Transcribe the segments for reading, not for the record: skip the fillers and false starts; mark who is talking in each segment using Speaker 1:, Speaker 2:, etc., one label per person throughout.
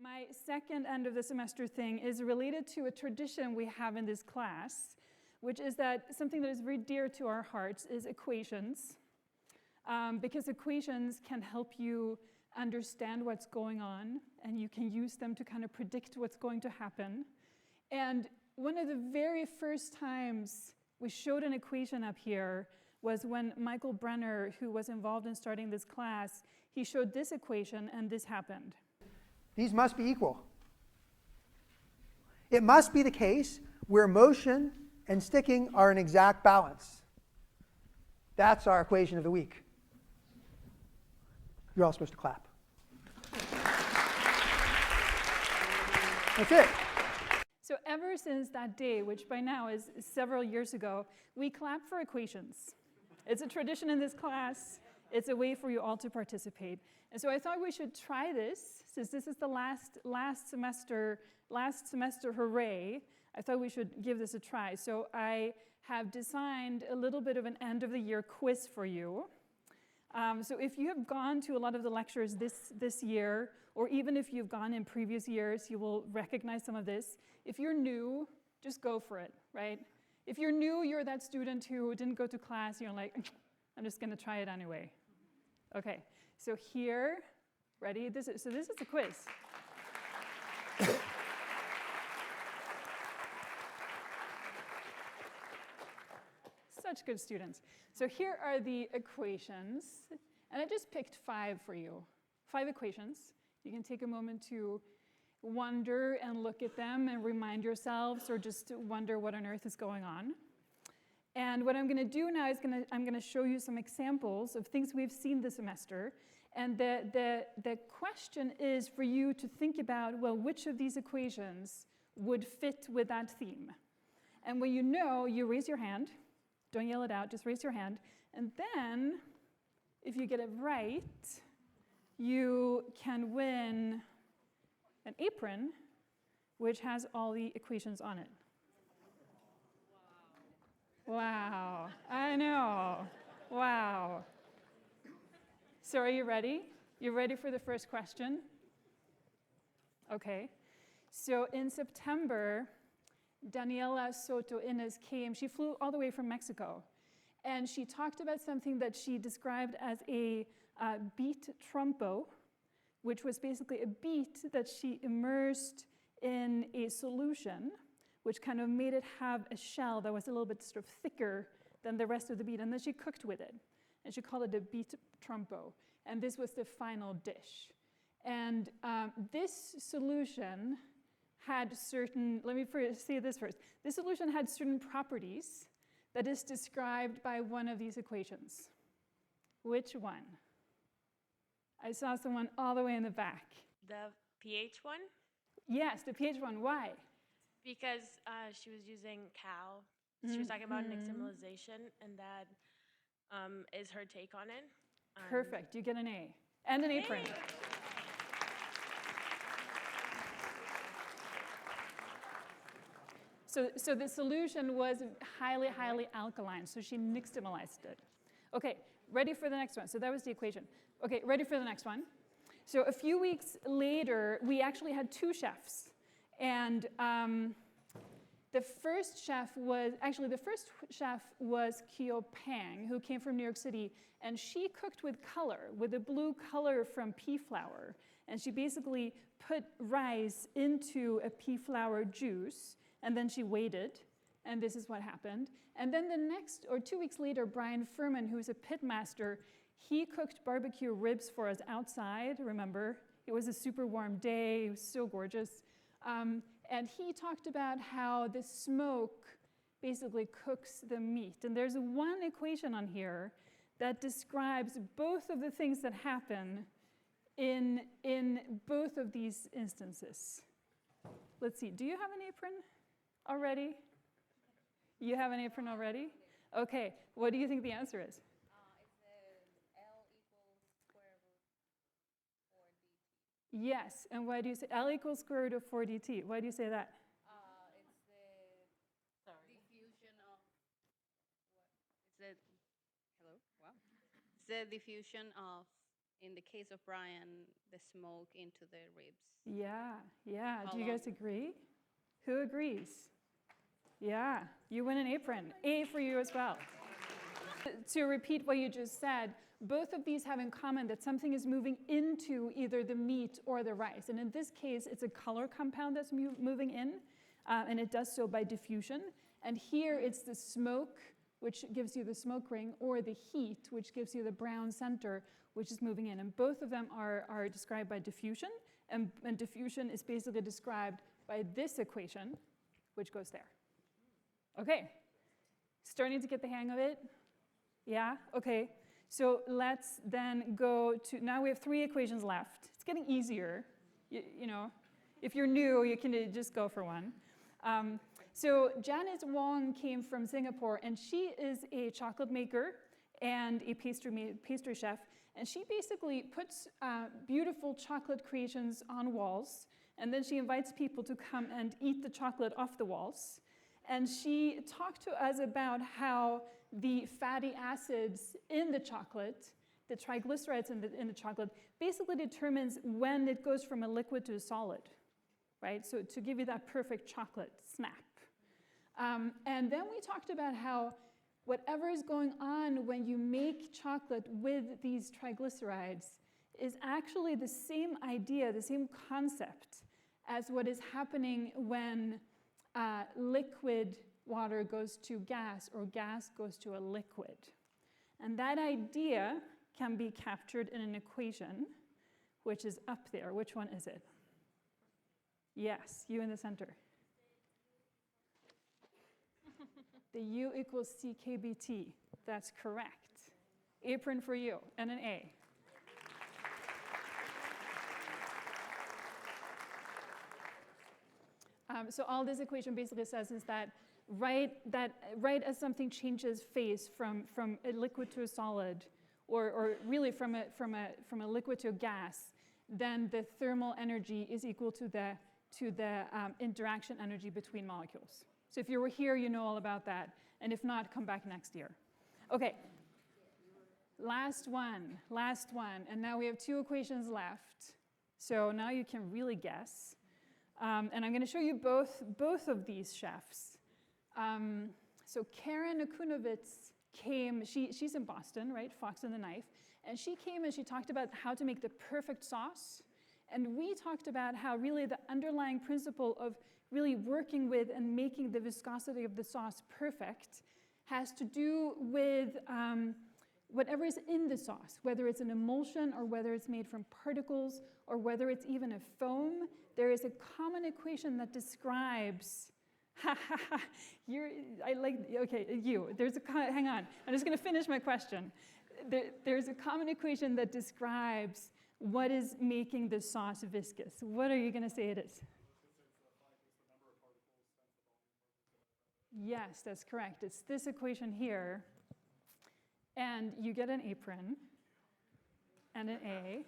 Speaker 1: My second end of the semester thing is related to a tradition we have in this class, which is that something that is very dear to our hearts is equations, because equations can help you understand what's going on, and you can use them to kind of predict what's going to happen. And one of the very first times we showed an equation up here was when Michael Brenner, who was involved in starting this class, he showed this equation, and this happened.
Speaker 2: These must be equal. It must be the case where motion and sticking are in exact balance. That's our equation of the week. You're all supposed to clap. That's it.
Speaker 1: So ever since that day, which by now is several years ago, we clap for equations. It's a tradition in this class. It's a way for you all to participate. And so I thought we should try this, since this is the last semester hooray. I thought we should give this a try. So I have designed a little bit of an end of the year quiz for you. So if you have gone to a lot of the lectures this year, or even if you've gone in previous years, you will recognize some of this. If you're new, just go for it, right? If you're new, you're that student who didn't go to class, you're like, I'm just gonna try it anyway. Okay, so here, ready? This is a quiz. Such good students. So here are the equations, and I just picked 5 for you. 5 equations. You can take a moment to wonder and look at them and remind yourselves, or just wonder what on earth is going on. And what I'm going to do now is I'm going to show you some examples of things we've seen this semester. And the question is for you to think about, well, which of these equations would fit with that theme? And when you know, you raise your hand. Don't yell it out, just raise your hand. And then, if you get it right, you can win an apron, which has all the equations on it. Wow, I know, wow. So are you ready? You ready for the first question? Okay, so in September, Daniela Soto Innes came, she flew all the way from Mexico, and she talked about something that she described as a beet trompo, which was basically a beet that she immersed in a solution, which kind of made it have a shell that was a little bit sort of thicker than the rest of the beet, and then she cooked with it. And she called it a beet trompo. And this was the final dish. And this solution had certain, let me say this first. This solution had certain properties that is described by one of these equations. Which one? I saw someone all the way in the back.
Speaker 3: The pH one?
Speaker 1: Yes, the pH one. Why?
Speaker 3: Because she was using cow. She was talking about nixtamalization, and that is her take on it.
Speaker 1: Perfect. You get an A. And an apron. So the solution was highly, highly alkaline, so she nixtamalized it. Okay, ready for the next one. So that was the equation. Okay, ready for the next one. So a few weeks later, we actually had 2 chefs. And the first chef was Kyo Pang, who came from New York City, and she cooked with color, with the blue color from pea flour. And she basically put rice into a pea flour juice, and then she waited, and this is what happened. And then the next, or 2 weeks later, Brian Furman, who's a pit master, he cooked barbecue ribs for us outside, remember? It was a super warm day, it was so gorgeous. And he talked about how the smoke basically cooks the meat. And there's one equation on here that describes both of the things that happen in both of these instances. Let's see, do you have an apron already? You have an apron already? Okay, what do you think the answer is? Yes, and why do you say L equals square root of 4 dt? Why do you say that?
Speaker 4: It's the diffusion of what? It's the diffusion of in the case of Brian, the smoke into the ribs.
Speaker 1: Yeah, yeah.
Speaker 4: How
Speaker 1: Do you
Speaker 4: long?
Speaker 1: guys agree? Who agrees? Yeah, you win an apron. A for you as well. To repeat what you just said, both of these have in common that something is moving into either the meat or the rice. And in this case, it's a color compound that's moving in, and it does so by diffusion. And here it's the smoke, which gives you the smoke ring, or the heat, which gives you the brown center, which is moving in. And both of them are described by diffusion, and diffusion is basically described by this equation, which goes there. Okay, starting to get the hang of it? Yeah, okay. So let's then go to, now we have 3 equations left. It's getting easier. You know, if you're new, you can just go for one. So Janice Wong came from Singapore, and she is a chocolate maker and a pastry chef. And she basically puts beautiful chocolate creations on walls, and then she invites people to come and eat the chocolate off the walls. And she talked to us about how the fatty acids in the chocolate, the triglycerides in the chocolate, basically determines when it goes from a liquid to a solid, right? So to give you that perfect chocolate snap. And then we talked about how whatever is going on when you make chocolate with these triglycerides is actually the same idea, the same concept as what is happening when liquid water goes to gas or gas goes to a liquid. And that idea can be captured in an equation, which is up there. Which one is it? Yes, U in the center. The U equals CKBT. That's correct. Apron for you and an A. So all this equation basically says is that right as something changes phase from a liquid to a solid, or really from a liquid to a gas, then the thermal energy is equal to the interaction energy between molecules. So if you were here, you know all about that. And if not, come back next year. Okay, last one. And now we have 2 equations left. So now you can really guess. And I'm going to show you both of these chefs. So Karen Akunovitz came, she's in Boston, right? Fox and the Knife. And she came and she talked about how to make the perfect sauce. And we talked about how really the underlying principle of really working with and making the viscosity of the sauce perfect has to do with whatever is in the sauce, whether it's an emulsion or whether it's made from particles or whether it's even a foam. There is a common equation that describes, hang on, I'm just going to finish my question. There's a common equation that describes what is making the sauce viscous. What are you going to say it is? Yes, that's correct. It's this equation here. And you get an apron and an A.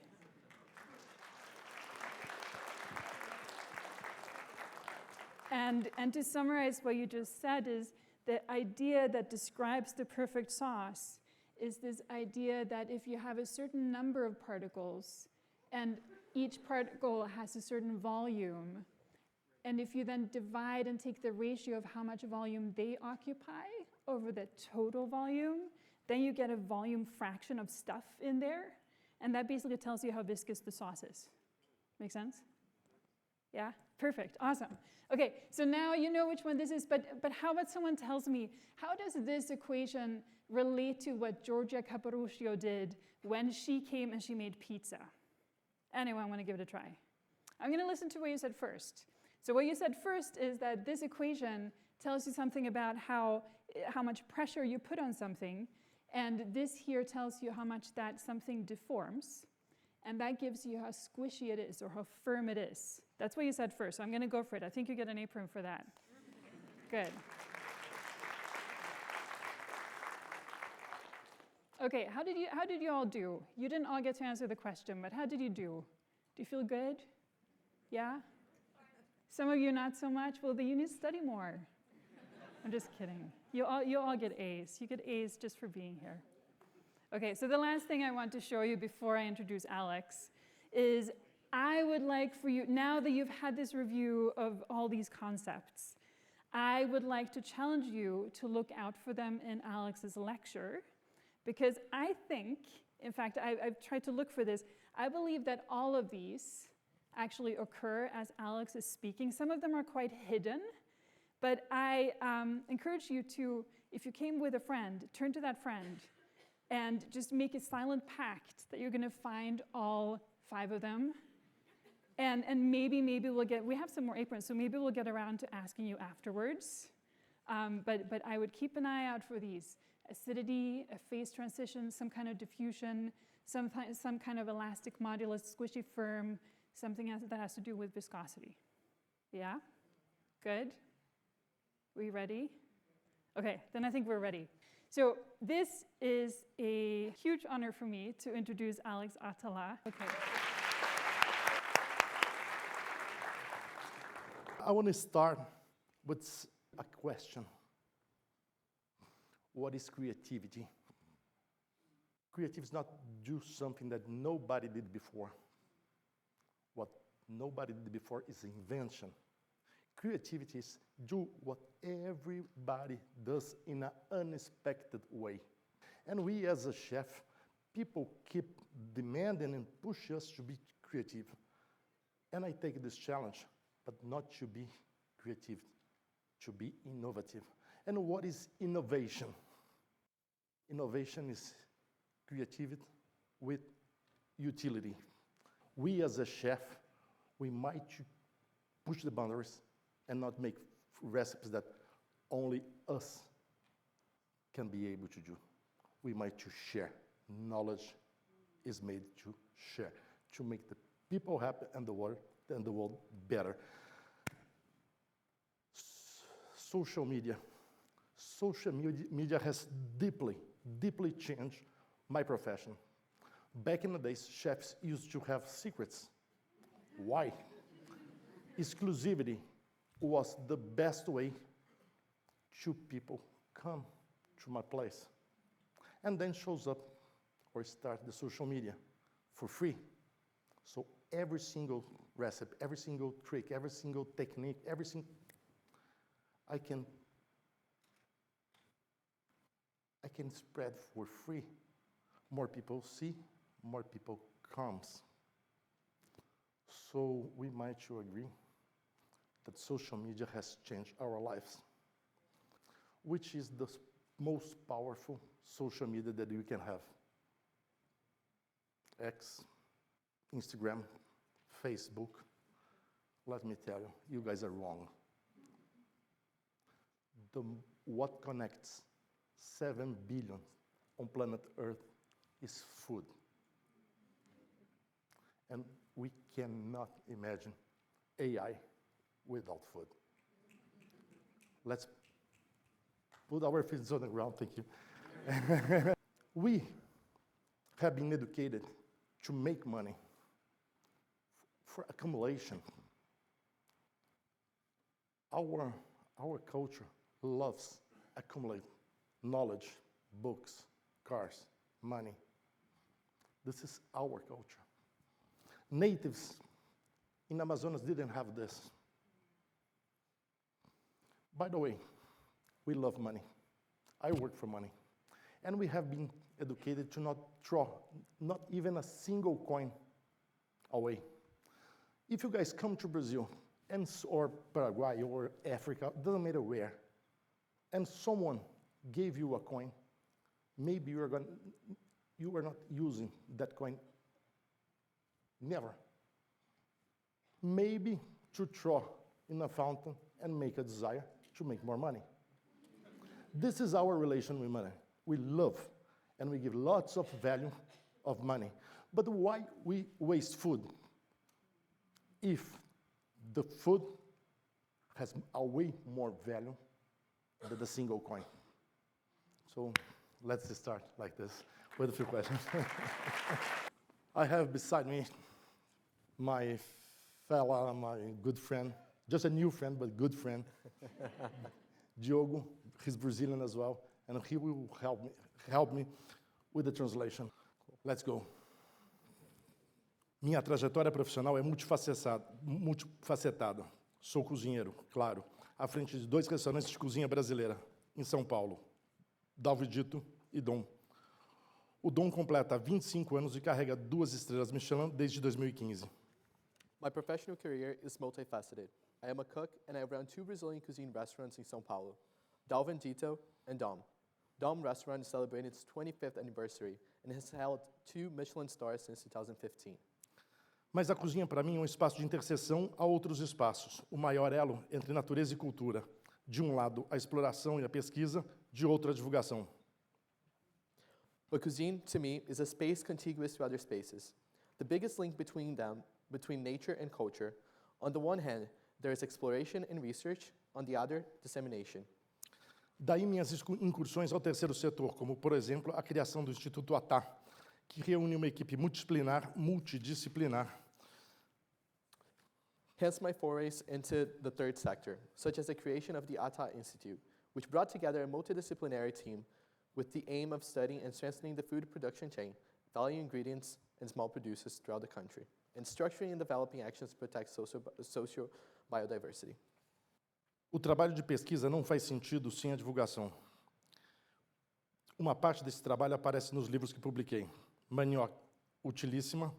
Speaker 1: And to summarize what you just said is the idea that describes the perfect sauce is this idea that if you have a certain number of particles and each particle has a certain volume, and if you then divide and take the ratio of how much volume they occupy over the total volume, then you get a volume fraction of stuff in there, and that basically tells you how viscous the sauce is. Make sense? Yeah? Perfect. Awesome. Okay, so now you know which one this is, but how about someone tells me, how does this equation relate to what Giorgia Caporuscio did when she came and she made pizza? Anyone want to give it a try? I'm going to listen to what you said first. So what you said first is that this equation tells you something about how much pressure you put on something, and this here tells you how much that something deforms, and that gives you how squishy it is or how firm it is. That's what you said first, so I'm going to go for it. I think you get an apron for that. Good. Okay, how did you all do? You didn't all get to answer the question, but how did you do? Do you feel good? Yeah? Some of you not so much? Well, then you need to study more. I'm just kidding. You all get A's. You get A's just for being here. Okay, so the last thing I want to show you before I introduce Alex is I would like for you, now that you've had this review of all these concepts, I would like to challenge you to look out for them in Alex's lecture, because I think, in fact, I've tried to look for this, I believe that all of these actually occur as Alex is speaking. Some of them are quite hidden, but I encourage you to, if you came with a friend, turn to that friend and just make a silent pact that you're going to find all 5 of them. And maybe we'll get, we have some more aprons, so maybe we'll get around to asking you afterwards. But I would keep an eye out for these. Acidity, a phase transition, some kind of diffusion, some kind of elastic modulus, squishy firm, something else that has to do with viscosity. Yeah? Good? We ready? Okay, then I think we're ready. So this is a huge honor for me to introduce Alex Atala. Okay.
Speaker 5: I want to start with a question. What is creativity? Creativity is not do something that nobody did before. What nobody did before is invention. Creativity is do what everybody does in an unexpected way. And we as a chef, people keep demanding and push us to be creative. And I take this challenge, but not to be creative, to be innovative. And what is innovation? Innovation is creativity with utility. We as a chef, we might push the boundaries and not make recipes that only us can be able to do. We might to share. Knowledge is made to share, to make the people happy and the world better. Social media. Social media has deeply changed my profession. Back in the days, chefs used to have secrets. Why? Exclusivity was the best way to people come to my place. And then shows up or start the social media for free. So every single recipe, every single trick, every single technique, I can spread for free. More people see, more people comes. So we might agree that social media has changed our lives. Which is the most powerful social media that we can have? X, Instagram, Facebook. Let me tell you, you guys are wrong. What connects 7 billion on planet Earth is food. And we cannot imagine AI without food. Let's put our feet on the ground, thank you. We have been educated to make money for accumulation. Our culture loves accumulate knowledge, books, cars, money. This is our culture. Natives in Amazonas didn't have this. By the way, we love money. I work for money. And we have been educated to not throw, not even a single coin away. If you guys come to Brazil, or Paraguay, or Africa, doesn't matter where, and someone gave you a coin, maybe you are not using that coin. Never. Maybe to throw in a fountain and make a desire to make more money. This is our relation with money. We love and we give lots of value of money. But why we waste food? If the food has a way more value than the single coin. So let's start like this with a few questions. I have beside me my good friend, just a new friend, but good friend, Diogo. He's Brazilian as well, and he will help me with the translation. Let's go. Minha trajetória profissional é multifacetada. Sou cozinheiro, claro, à frente de 2 restaurantes de cozinha brasileira, em São Paulo, Dalvidito e Dom. O Dom completa 25 anos e carrega 2 estrelas Michelin desde 2015.
Speaker 6: My professional career is multifaceted. I am a cook and I run 2 Brazilian cuisine restaurants in São Paulo, Dalvidito and Dom. Dom restaurant is celebrating its 25th anniversary and has held 2 Michelin stars since 2015.
Speaker 5: Mas a cozinha, para mim, é um espaço de interseção a outros espaços, o maior elo entre natureza e cultura. De um lado, a exploração e a pesquisa, de outro, a divulgação.
Speaker 6: But cuisine, to me, is a space contiguous to other spaces. The biggest link between them, between nature and culture, on the one hand, there is exploration and research, on the other, dissemination.
Speaker 5: Daí minhas incursões ao terceiro setor, como, por exemplo, a criação do Instituto ATA, que reúne uma equipe multidisciplinar.
Speaker 6: Hence my forays into the third sector, such as the creation of the ATA Institute, which brought together a multidisciplinary team with the aim of studying and strengthening the food production chain, value ingredients and small producers throughout the country, and structuring and developing actions to protect social biodiversity.
Speaker 5: O trabalho de pesquisa não faz sentido sem a divulgação. Uma parte desse trabalho aparece nos livros que publiquei. Manioca Utilíssima,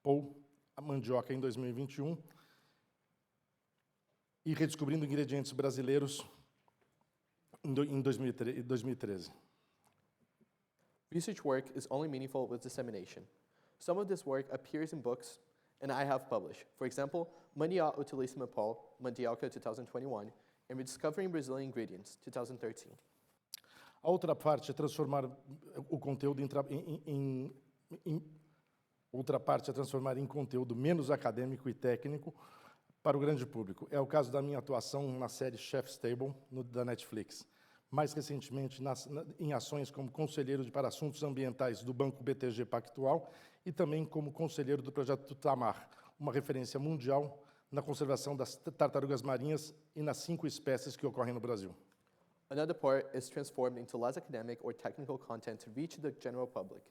Speaker 5: ou a Mandioca em 2021, e Redescobrindo Ingredientes Brasileiros em 2013.
Speaker 6: Research work is only meaningful with dissemination. Some of this work appears in books, and I have published. For example, Mandioca Utilíssima Paul, Mandioca 2021, and Rediscovering Brazilian Ingredients, 2013.
Speaker 5: A outra parte é transformar o conteúdo em conteúdo menos acadêmico e técnico para o grande público. É o caso da minha atuação na série Chef's Table, da Netflix. Mais recentemente, em ações como conselheiro para assuntos ambientais do Banco BTG Pactual e também como conselheiro do projeto Tamar, uma referência mundial na conservação das tartarugas marinhas e nas 5 espécies que ocorrem no Brasil.
Speaker 6: Another part is transformed into less academic or technical content to reach the general public.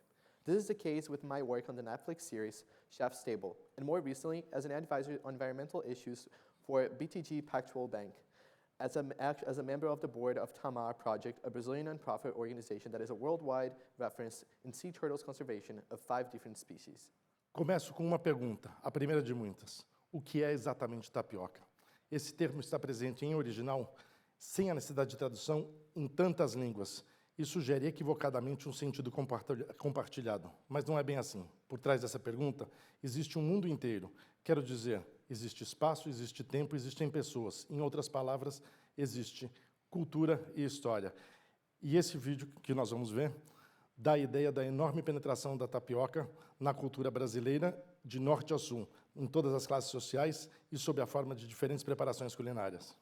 Speaker 6: This is the case with my work on the Netflix series Chef's Table, and more recently as an advisor on environmental issues for BTG Pactual Bank, as a member of the board of Tamar Project, a Brazilian nonprofit organization that is a worldwide reference in sea turtles conservation of 5 different species.
Speaker 5: Começo com uma pergunta, a primeira de muitas. O que é exatamente tapioca? Esse termo está presente em original, sem a necessidade de tradução, em tantas línguas, e sugere equivocadamente um sentido compartilhado. Mas não é bem assim. Por trás dessa pergunta, existe um mundo inteiro. Quero dizer, existe espaço, existe tempo, existem pessoas. Em outras palavras, existe cultura e história. E esse vídeo que nós vamos ver dá a ideia da enorme penetração da tapioca na cultura brasileira, de norte a sul, em todas as classes sociais e sob a forma de diferentes preparações culinárias.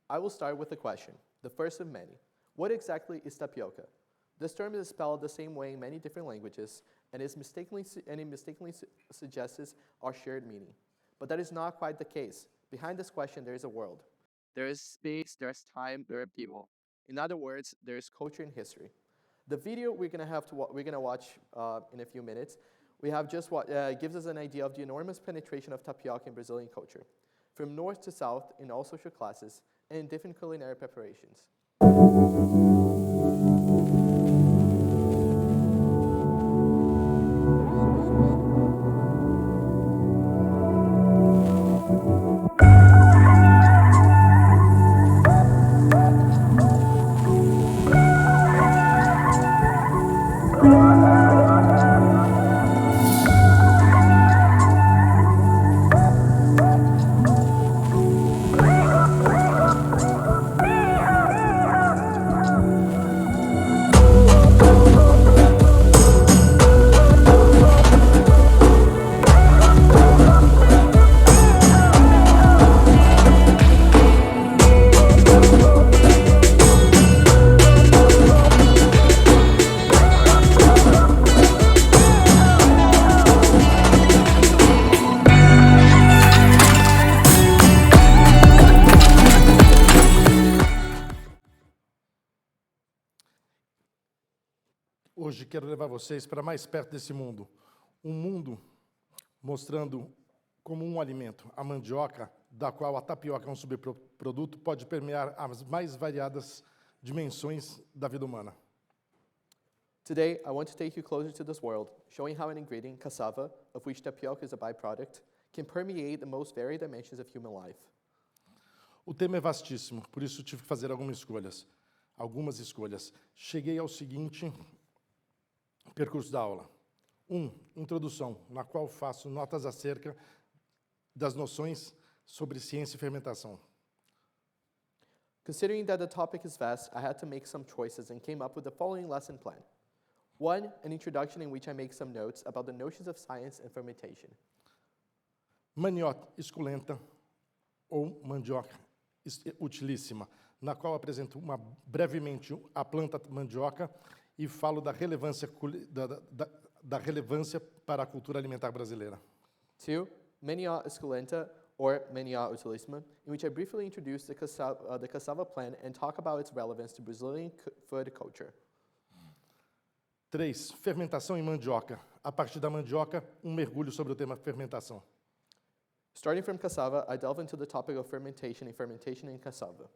Speaker 6: I will start with a question, the first of many. What exactly is tapioca? This term is spelled the same way in many different languages, and it mistakenly suggests our shared meaning. But that is not quite the case. Behind this question, there is a world. There is space, there is time, there are people. In other words, there is culture and history. The video we're gonna watch in a few minutes, gives us an idea of the enormous penetration of tapioca in Brazilian culture, from north to south in all social classes and in different culinary preparations.
Speaker 5: hoje quero levar vocês para mais perto desse mundo. Um mundo mostrando como um alimento, a mandioca, da qual a tapioca é um subproduto, pode permear as mais variadas dimensões da vida humana.
Speaker 6: Today, I want to take you closer to this world, showing how an ingredient, cassava, of which tapioca is a byproduct, can permeate the most varied dimensions of human life.
Speaker 5: O tema é vastíssimo, por isso tive que fazer algumas escolhas. Cheguei ao seguinte percurso da aula. 1. Introdução, na qual faço notas acerca das noções sobre ciência e fermentação.
Speaker 6: Considering that the topic is vast, I had to make some choices and came up with the following lesson plan. 1. An introduction in which I make some notes about the notions of science and fermentation.
Speaker 5: Maniota esculenta, ou mandioca utilíssima, na qual apresento brevemente a planta mandioca e falo da relevância, da relevância para a cultura alimentar brasileira.
Speaker 6: 2. Manioc esculenta, or Manioc utilissima, in which I briefly introduce the cassava plant and talk about its relevance to Brazilian food culture.
Speaker 5: 3. Fermentação em mandioca. A partir da mandioca, mergulho sobre o tema fermentação.
Speaker 6: Starting from cassava, I delve into the topic of fermentation and fermentation in cassava.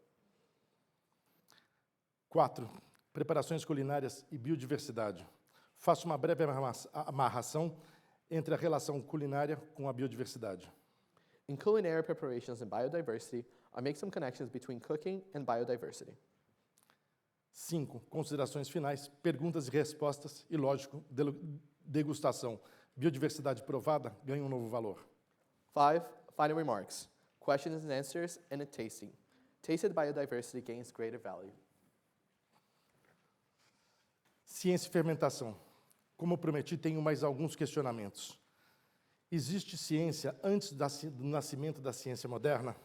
Speaker 5: 4. Preparações culinárias e biodiversidade. Faço uma breve amarração entre a relação culinária com a biodiversidade.
Speaker 6: In culinary preparations and biodiversity, I make some connections between cooking and biodiversity.
Speaker 5: 5. Considerações finais, perguntas e respostas e, lógico, degustação. Biodiversidade provada ganha um novo valor.
Speaker 6: 5. Final remarks, questions and answers, and a tasting. Tasted biodiversity gains greater value.
Speaker 5: Ciência e fermentação. Como eu prometi, tenho mais alguns questionamentos. Existe ciência antes do nascimento da ciência moderna?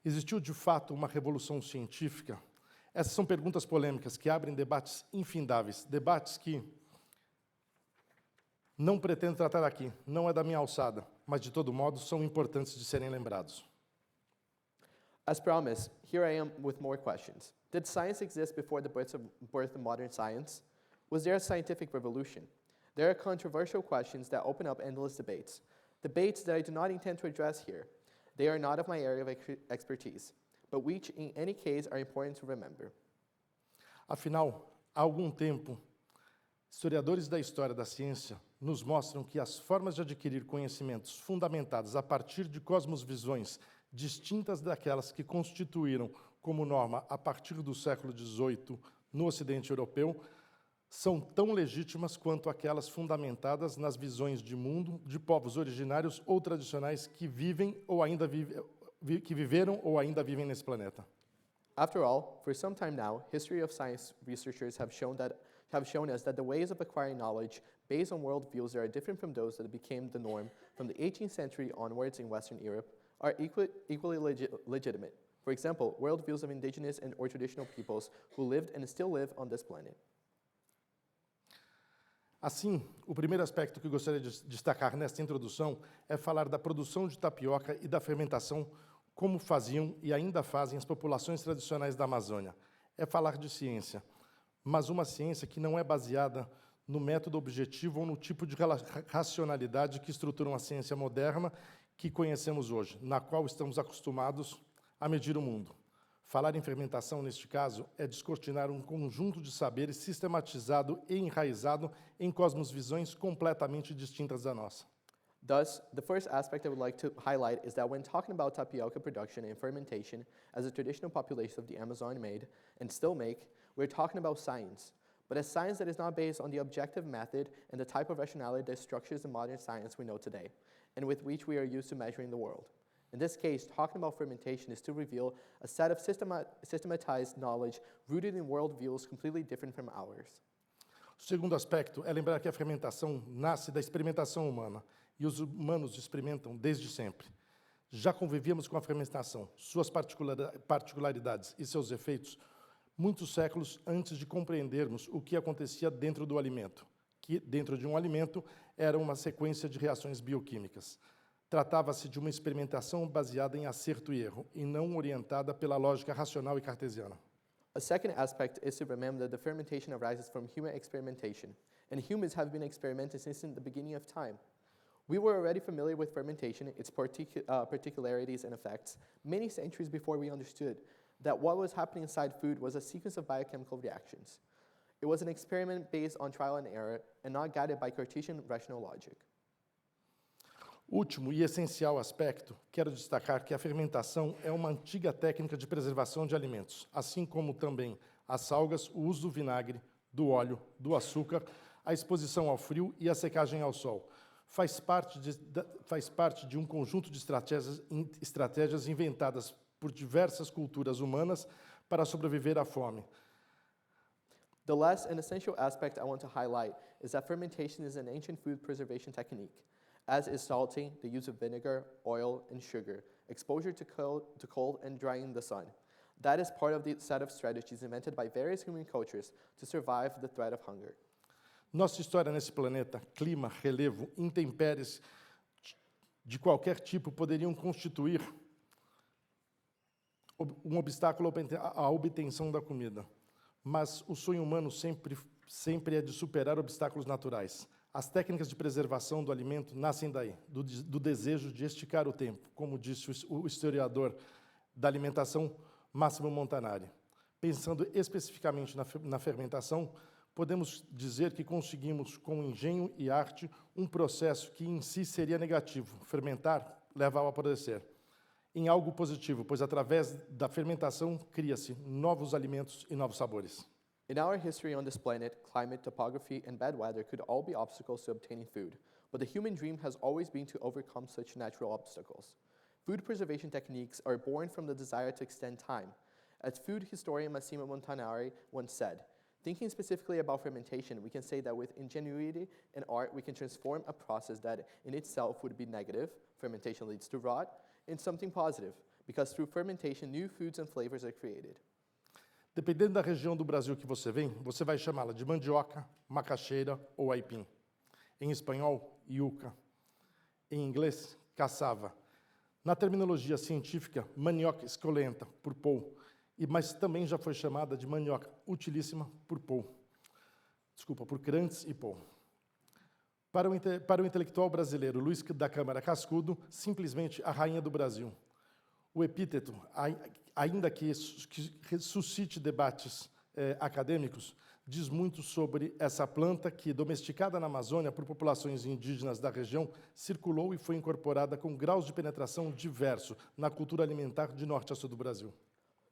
Speaker 5: Existiu, de fato, uma revolução científica? Essas são perguntas polêmicas que abrem debates infindáveis, debates que não pretendo tratar aqui, não é da minha alçada, mas, de todo modo, são importantes de serem lembrados.
Speaker 6: As promised, here I am with more questions. Did science exist before the birth of modern science? Was there a scientific revolution? There are controversial questions that open up endless debates. Debates that I do not intend to address here. They are not of my area of expertise, but which, in any case, are important to remember.
Speaker 5: Afinal, há algum tempo, historiadores da história da ciência nos mostram que as formas de adquirir conhecimentos fundamentados a partir de cosmovisões distintas daquelas que constituíram como norma a partir do século XVIII no Ocidente europeu são tão legítimas quanto aquelas fundamentadas nas visões de mundo de povos originários ou tradicionais que vivem ou ainda que viveram ou ainda vivem nesse planeta.
Speaker 6: After all, for some time now, history of science researchers have shown us that the ways of acquiring knowledge based on worldviews that are different from those that became the norm from the 18th century onwards in Western Europe are equally legitimate. For example, worldviews of indigenous and or traditional peoples who lived and still live on this planet.
Speaker 5: Assim, o primeiro aspecto que eu gostaria de destacar nesta introdução é falar da produção de tapioca e da fermentação, como faziam e ainda fazem as populações tradicionais da Amazônia. É falar de ciência, mas uma ciência que não é baseada no método objetivo ou no tipo de racionalidade que estruturam a ciência moderna que conhecemos hoje, na qual estamos acostumados a medir o mundo. Falar em fermentação, neste caso, é descortinar um conjunto de saberes sistematizado e enraizado em cosmovisões completamente distintas da nossa.
Speaker 6: Thus, the first aspect I would like to highlight is that when talking about tapioca production and fermentation, as the traditional population of the Amazon made and still make, we're talking about science. But a science that is not based on the objective method and the type of rationality that structures the modern science we know today, and with which we are used to measuring the world. In this case, talking about fermentation is to reveal a set of systematized knowledge rooted in worldviews completely different from ours.
Speaker 5: O segundo aspecto é lembrar que a fermentação nasce da experimentação humana, e os humanos experimentam desde sempre. Já convivíamos com a fermentação, suas particularidades e seus efeitos, muitos séculos antes de compreendermos o que acontecia dentro do alimento, que dentro de um alimento era uma sequência de reações bioquímicas. Tratava-se de uma experimentação baseada em acerto e erro, e não orientada pela lógica racional e cartesiana.
Speaker 6: A second aspect is to remember that the fermentation arises from human experimentation, and humans have been experimenting since the beginning of time. We were already familiar with fermentation, its particularities and effects, many centuries before we understood that what was happening inside food was a sequence of biochemical reactions. It was an experiment based on trial and error and not guided by Cartesian rational logic.
Speaker 5: Último e essencial aspecto, quero destacar que a fermentação é uma antiga técnica de preservação de alimentos, assim como também as algas, o uso do vinagre, do óleo, do açúcar, a exposição ao frio e a secagem ao sol. Faz parte de um conjunto de estratégias inventadas por diversas culturas humanas para sobreviver à fome.
Speaker 6: The last and essential aspect I want to highlight is that fermentation is an ancient food preservation technique, as is salting, the use of vinegar, oil, and sugar, exposure to cold and drying in the sun. That is part of the set of strategies invented by various human cultures to survive the threat of hunger.
Speaker 5: Nossa história nesse planeta, clima, relevo, intempéries de qualquer tipo poderiam constituir um obstáculo à obtenção da comida. Mas o sonho humano sempre é de superar obstáculos naturais. As técnicas de preservação do alimento nascem daí, do desejo de esticar o tempo, como disse o historiador da alimentação Massimo Montanari. Pensando especificamente na fermentação, podemos dizer que conseguimos, com engenho e arte, um processo que em si seria negativo. Fermentar leva ao apodrecer. Em algo positivo, pois através da fermentação cria-se novos alimentos e novos sabores.
Speaker 6: In our history on this planet, climate, topography, and bad weather could all be obstacles to obtaining food, but the human dream has always been to overcome such natural obstacles. Food preservation techniques are born from the desire to extend time. As food historian Massimo Montanari once said, thinking specifically about fermentation, we can say that with ingenuity and art, we can transform a process that in itself would be negative, fermentation leads to rot, into something positive, because through fermentation, new foods and flavors are created.
Speaker 5: Dependendo da região do Brasil que você vem, você vai chamá-la de mandioca, macaxeira ou aipim. Em espanhol, yuca. Em inglês, cassava. Na terminologia científica, mandioca escolenta, por Paul, mas também já foi chamada de mandioca utilíssima por Krantz e Paul. Para o intelectual brasileiro Luiz da Câmara Cascudo, simplesmente a rainha do Brasil. O epíteto, ainda que suscite debates acadêmicos, diz muito sobre essa planta que, domesticada na Amazônia por populações indígenas da região, circulou e foi incorporada com graus de penetração diversos na cultura alimentar de norte a sul do Brasil.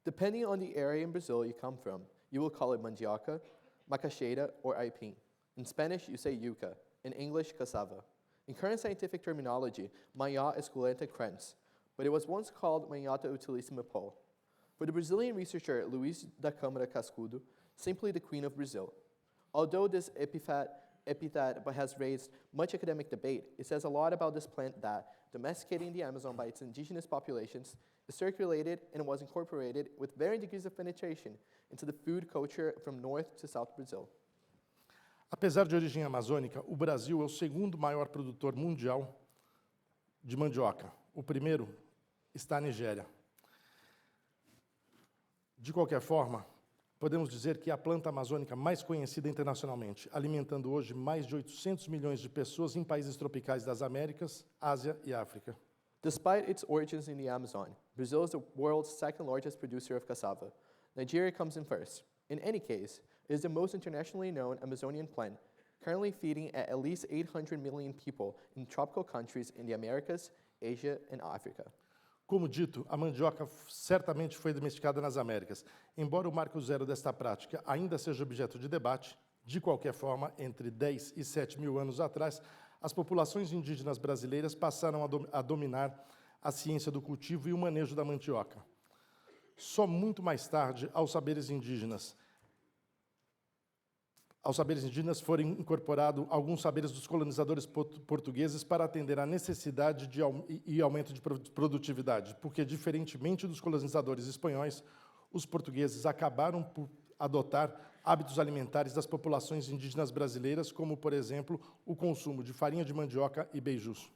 Speaker 6: Depending on the area in Brazil you come from, you will call it mandioca, macaxeira, or aipim. In Spanish, you say yuca. In English, cassava. In current scientific terminology, Manhã esculenta Krantz, but it was once called Manhota utilissima Paul. For the Brazilian researcher Luiz da Câmara Cascudo, simply the Queen of Brazil. Although this epithet has raised much academic debate, it says a lot about this plant that, domesticating the Amazon by its indigenous populations, is circulated and was incorporated with varying degrees of penetration into the food culture from North to South Brazil.
Speaker 5: Apesar de origem amazônica, o Brasil é o segundo maior produtor mundial de mandioca. O primeiro está na Nigéria. De qualquer forma, podemos dizer que é a planta amazônica mais conhecida internacionalmente, alimentando hoje mais de 800 milhões de pessoas em países tropicais das Américas, Ásia e África.
Speaker 6: Despite its origins in the Amazon, Brazil is the world's second largest producer of cassava. Nigeria comes in first. In any case, it is the most internationally known Amazonian plant, currently feeding at least 800 million people in tropical countries in the Americas, Asia, and Africa.
Speaker 5: Como dito, a mandioca certamente foi domesticada nas Américas. Embora o marco zero desta prática ainda seja objeto de debate, de qualquer forma, entre 10 e 7 mil anos atrás, as populações indígenas brasileiras passaram a dominar a ciência do cultivo e o manejo da mandioca. Só muito mais tarde, aos saberes indígenas foram incorporados alguns saberes dos colonizadores portugueses para atender à necessidade e aumento de produtividade, porque, diferentemente dos colonizadores espanhóis, os portugueses acabaram por adotar hábitos alimentares das populações indígenas brasileiras, como, por exemplo, o consumo de farinha de mandioca e beijus.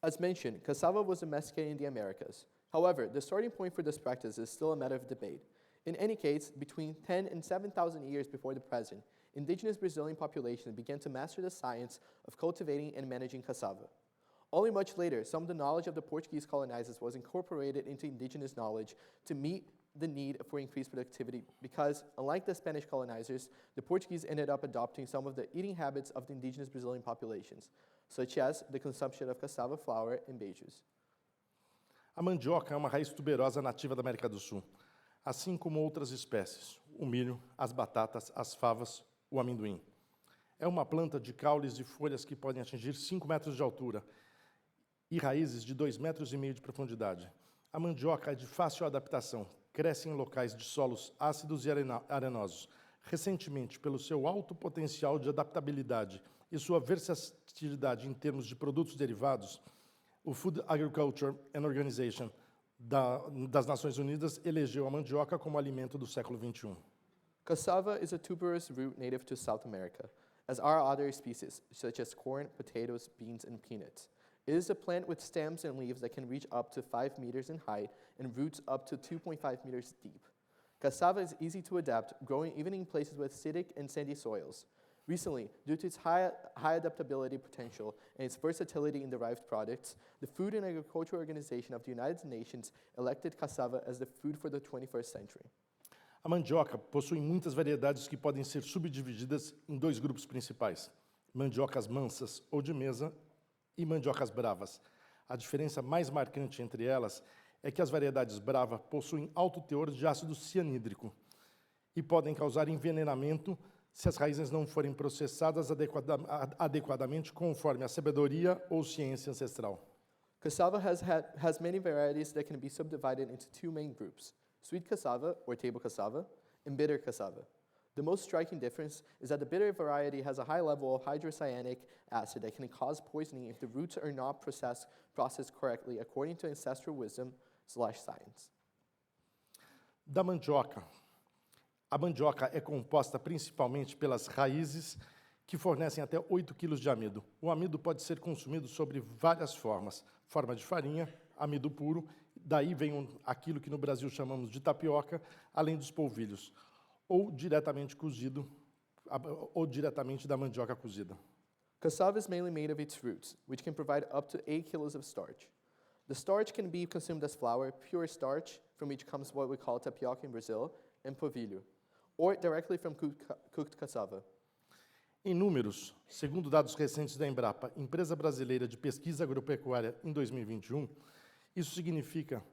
Speaker 6: As mentioned, cassava was domesticated in the Americas. However, the starting point for this practice is still a matter of debate. In any case, between 10 and 7,000 years before the present, indigenous Brazilian populations began to master the science of cultivating and managing cassava. Only much later, some of the knowledge of the Portuguese colonizers was incorporated into indigenous knowledge to meet the need for increased productivity because, unlike the Spanish colonizers, the Portuguese ended up adopting some of the eating habits of the indigenous Brazilian populations, such as the consumption of cassava flour and beijos.
Speaker 5: A mandioca é uma raiz tuberosa nativa da América do Sul, assim como outras espécies, o milho, as batatas, as favas, o amendoim. É uma planta de caules e folhas que podem atingir 5 metros de altura e raízes de 2,5 metros de profundidade. A mandioca é de fácil adaptação, cresce em locais de solos ácidos e arenosos. Recentemente, pelo seu alto potencial de adaptabilidade e sua versatilidade em termos de produtos derivados, o Food Agriculture and Organization das Nações Unidas elegeu a mandioca como alimento do século XXI.
Speaker 6: Cassava is a tuberous root native to South America, as are other species, such as corn, potatoes, beans, and peanuts. It is a plant with stems and leaves that can reach up to 5 meters in height and roots up to 2.5 meters deep. Cassava is easy to adapt, growing even in places with acidic and sandy soils. Recently, due to its high adaptability potential and its versatility in derived products, the Food and Agriculture Organization of the United Nations elected cassava as the food for the 21st century.
Speaker 5: A mandioca possui muitas variedades que podem ser subdivididas em 2 grupos principais: mandiocas mansas ou de mesa e mandiocas bravas. A diferença mais marcante entre elas é que as variedades brava possuem alto teor de ácido cianídrico e podem causar envenenamento se as raízes não forem processadas adequadamente conforme a sabedoria ou ciência ancestral.
Speaker 6: Cassava has many varieties that can be subdivided into 2 main groups: sweet cassava, or table cassava, and bitter cassava. The most striking difference is that the bitter variety has a high level of hydrocyanic acid that can cause poisoning if the roots are not processed correctly according to ancestral wisdom/science.
Speaker 5: Da mandioca. A mandioca é composta principalmente pelas raízes que fornecem até 8 kg de amido. O amido pode ser consumido sobre várias formas: forma de farinha, amido puro, daí vem aquilo que no Brasil chamamos de tapioca, além dos polvilhos, ou diretamente cozido, ou diretamente da mandioca cozida.
Speaker 6: Cassava is mainly made of its roots, which can provide up to 8 kilos of starch. The starch can be consumed as flour, pure starch, from which comes what we call tapioca in Brazil, and polvilho, or directly from cooked cassava.
Speaker 5: Em números, segundo dados recentes da Embrapa, Empresa Brasileira de Pesquisa Agropecuária, em 2021, isso significa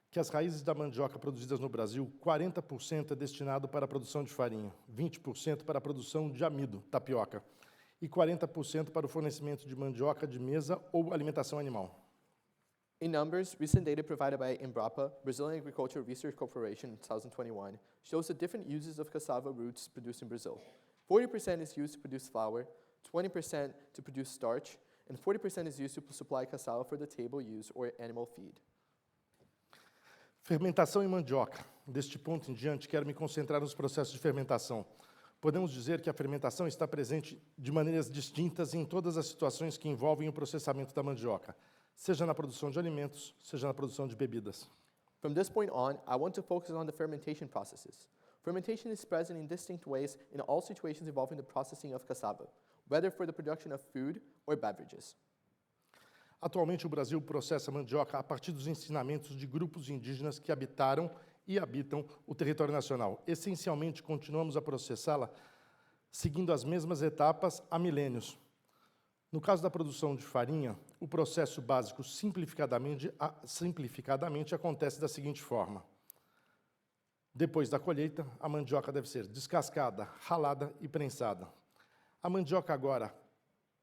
Speaker 5: que as raízes da mandioca produzidas no Brasil, 40% é destinado para a produção de farinha, 20% para a produção de amido, tapioca, e 40% para o fornecimento de mandioca de mesa ou alimentação animal.
Speaker 6: In numbers, recent data provided by Embrapa, Brazilian Agricultural Research Corporation in 2021, shows the different uses of cassava roots produced in Brazil. 40% is used to produce flour, 20% to produce starch, and 40% is used to supply cassava for the table use or animal feed.
Speaker 5: Fermentação em mandioca. Deste ponto em diante, quero me concentrar nos processos de fermentação. Podemos dizer que a fermentação está presente de maneiras distintas em todas as situações que envolvem o processamento da mandioca, seja na produção de alimentos, seja na produção de bebidas.
Speaker 6: From this point on, I want to focus on the fermentation processes. Fermentation is present in distinct ways in all situations involving the processing of cassava, whether for the production of food or beverages.
Speaker 5: Atualmente, o Brasil processa mandioca a partir dos ensinamentos de grupos indígenas que habitaram e habitam o território nacional. Essencialmente, continuamos a processá-la seguindo as mesmas etapas há milênios. No caso da produção de farinha, o processo básico simplificadamente acontece da seguinte forma. Depois da colheita, a mandioca deve ser descascada, ralada e prensada. A mandioca agora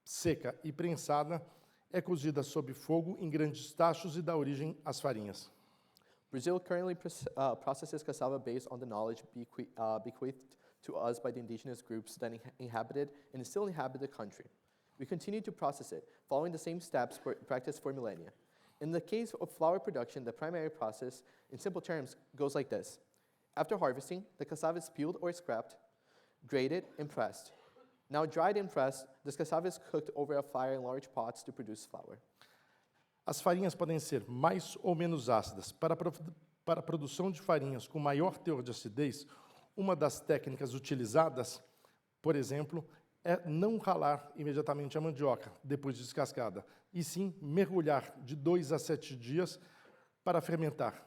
Speaker 5: seca e prensada é cozida sob fogo em grandes tachos e dá origem às farinhas.
Speaker 6: Brazil currently processes cassava based on the knowledge bequeathed to us by the indigenous groups that inhabited and still inhabit the country. We continue to process it, following the same steps practiced for millennia. In the case of flour production, the primary process, in simple terms, goes like this. After harvesting, the cassava is peeled or scraped, graded, and pressed. Now dried and pressed, this cassava is cooked over a fire in large pots to produce flour.
Speaker 5: As farinhas podem ser mais ou menos ácidas. Para a produção de farinhas com maior teor de acidez, uma das técnicas utilizadas, por exemplo, é não ralar imediatamente a mandioca depois de descascada, e sim mergulhar de 2 a 7 dias para fermentar.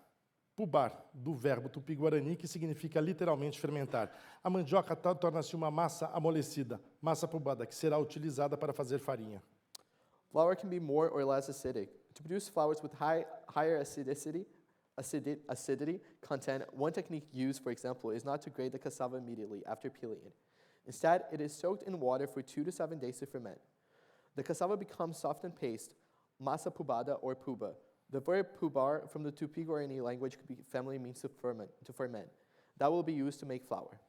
Speaker 5: Pubar, do verbo tupi-guarani, que significa literalmente fermentar. A mandioca torna-se uma massa amolecida, massa pubada, que será utilizada para fazer farinha.
Speaker 6: Flour can be more or less acidic. To produce flours with higher acidity content, one technique used, for example, is not to grate the cassava immediately after peeling it. Instead, it is soaked in water for 2 to 7 days to ferment. The cassava becomes soft and paste, massa pubada or puba. The verb pubar from the Tupi-Guarani language family means to ferment. That will be used to make flour.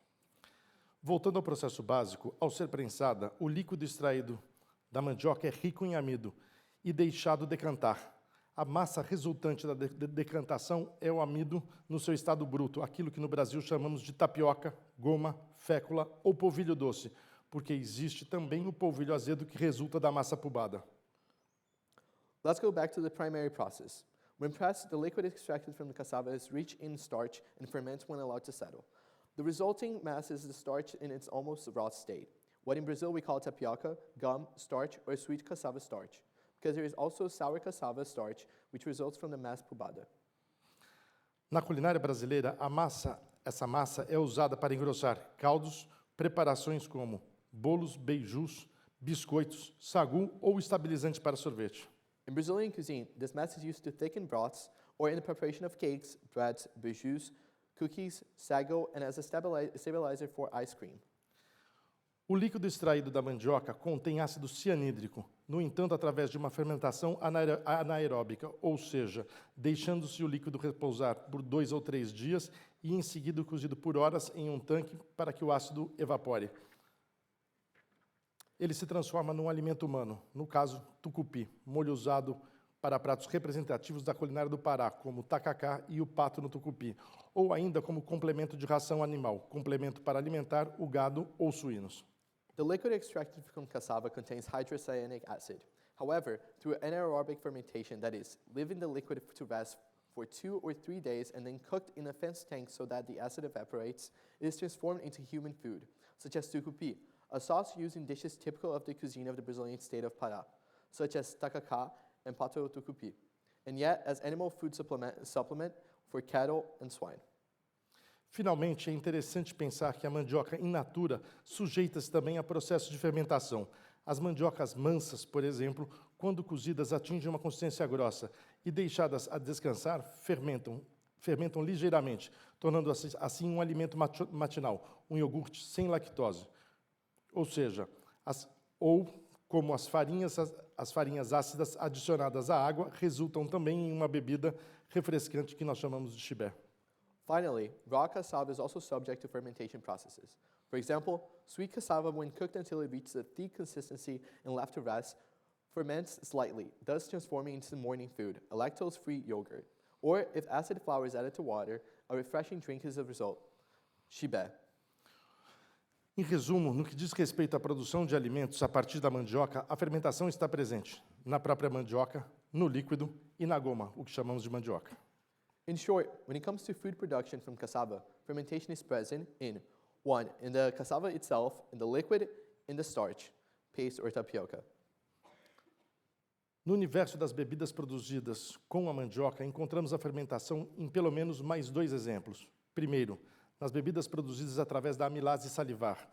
Speaker 5: Voltando ao processo básico, ao ser prensada, o líquido extraído da mandioca é rico em amido e deixado decantar. A massa resultante da decantação é o amido no seu estado bruto, aquilo que no Brasil chamamos de tapioca, goma, fécula ou polvilho doce, porque existe também o polvilho azedo que resulta da massa pubada.
Speaker 6: Let's go back to the primary process. When pressed, the liquid extracted from the cassava is rich in starch and ferments when allowed to settle. The resulting mass is the starch in its almost raw state, what in Brazil we call tapioca, gum, starch, or sweet cassava starch, because there is also sour cassava starch, which results from the mass pubada.
Speaker 5: Na culinária brasileira, essa massa é usada para engrossar caldos, preparações como bolos, beijus, biscoitos, sagu ou estabilizantes para sorvete.
Speaker 6: In Brazilian cuisine, this mass is used to thicken broths or in the preparation of cakes, breads, beijus, cookies, sago, and as a stabilizer for ice cream.
Speaker 5: O líquido extraído da mandioca contém ácido cianídrico, no entanto, através de uma fermentação anaeróbica, ou seja, deixando-se o líquido repousar por 2 ou 3 dias e em seguida cozido por horas em um tanque para que o ácido evapore. Ele se transforma num alimento humano, no caso, tucupi, molho usado para pratos representativos da culinária do Pará, como o tacacá e o pato no tucupi, ou ainda como complemento de ração animal, complemento para alimentar o gado ou suínos.
Speaker 6: The liquid extracted from cassava contains hydrocyanic acid. However, through anaerobic fermentation, that is, leaving the liquid to rest for 2 or 3 days and then cooked in a fenced tank so that the acid evaporates, it is transformed into human food, such as tucupi, a sauce used in dishes typical of the cuisine of the Brazilian state of Pará, such as tacacá and pato tucupi, and yet as animal food supplement for cattle and swine.
Speaker 5: Finalmente, é interessante pensar que a mandioca in natura sujeita-se também a processos de fermentação. As mandiocas mansas, por exemplo, quando cozidas atingem uma consistência grossa e deixadas a descansar, fermentam ligeiramente, tornando assim um alimento matinal, um iogurte sem lactose. Ou seja, como as farinhas ácidas adicionadas à água resultam também em uma bebida refrescante que nós chamamos de chibé.
Speaker 6: Finally, raw cassava is also subject to fermentation processes. For example, sweet cassava, when cooked until it reaches a thick consistency and left to rest, ferments slightly, thus transforming into morning food, a lactose-free yogurt. Or, if acid flour is added to water, a refreshing drink is the result, chibé.
Speaker 5: Em resumo, no que diz respeito à produção de alimentos a partir da mandioca, a fermentação está presente na própria mandioca, no líquido e na goma, o que chamamos de mandioca.
Speaker 6: In short, when it comes to food production from cassava, fermentation is present in 1. In the cassava itself, in the liquid, in the starch, paste, or tapioca.
Speaker 5: No universo das bebidas produzidas com a mandioca, encontramos a fermentação em pelo menos mais 2 exemplos. Primeiro, nas bebidas produzidas através da amilase salivar.